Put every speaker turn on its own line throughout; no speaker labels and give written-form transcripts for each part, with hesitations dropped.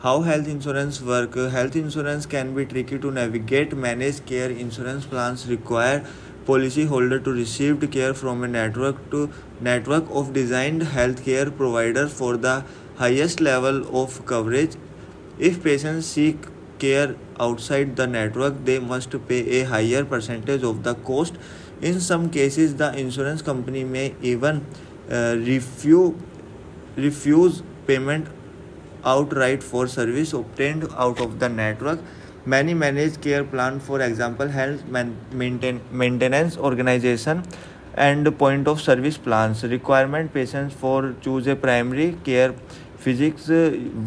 How health insurance work? Health insurance can be tricky to navigate. Managed care insurance plans require policyholder to receive care from a network of designed healthcare providers for the highest level of coverage. If patients seek care outside the network, they must pay a higher percentage of the cost. In some cases, the insurance company may even refuse payment outright for service obtained out of the network. Many managed care plans, for example, health maintenance organization and point of service plans, requirement patients for choose a primary care physicians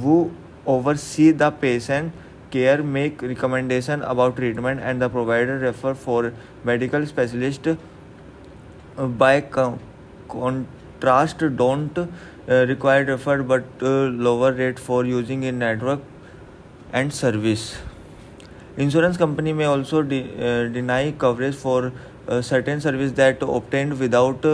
who oversee the patient care, make recommendation about treatment, and the provider refer for medical specialist. By contrast, don't require referred but lower rate for using a network and service. Insurance company may also deny coverage for certain service that obtained without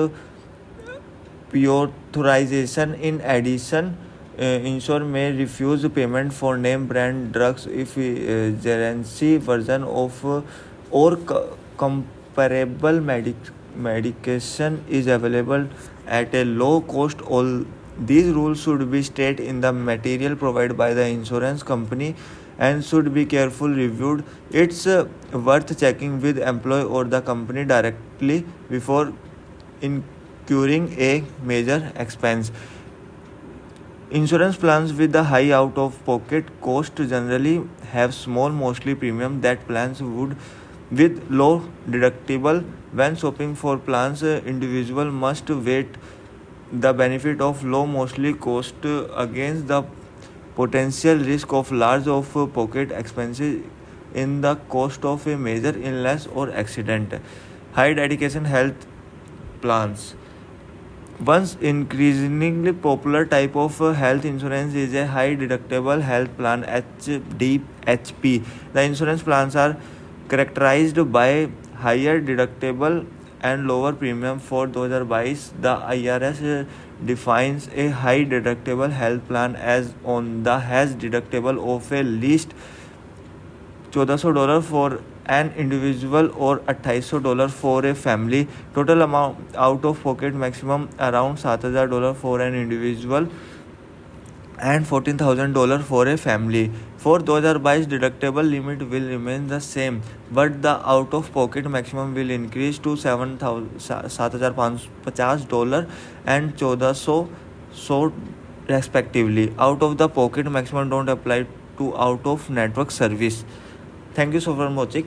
pre-authorization. In addition, insurer may refuse payment for name brand drugs if generic version of or comparable medication is available at a low cost. All these rules should be stated in the material provided by the insurance company and should be carefully reviewed. It's worth checking with employee or the company directly before incurring a major expense. Insurance plans with the high out-of-pocket cost generally have small monthly premium that plans would with low deductible. When shopping for plans, individual must weigh the benefit of low monthly cost against the potential risk of large pocket expenses in the cost of a major illness or accident. High dedication health plans. One increasingly popular type of health insurance is a high deductible health plan HDHP. The insurance plans are characterized by higher deductible and lower premium. For 2022, the IRS defines a high deductible health plan as on the has deductible of at least $1,400 for an individual or $2,800 for a family. Total amount out of pocket maximum around $7,000 for an individual and $14,000 for a family. For 2022, deductible limit will remain the same, but the out of pocket maximum will increase to $7,550 and $1,400 respectively. Out of the pocket maximum don't apply to out of network service. Thank you so much for watching.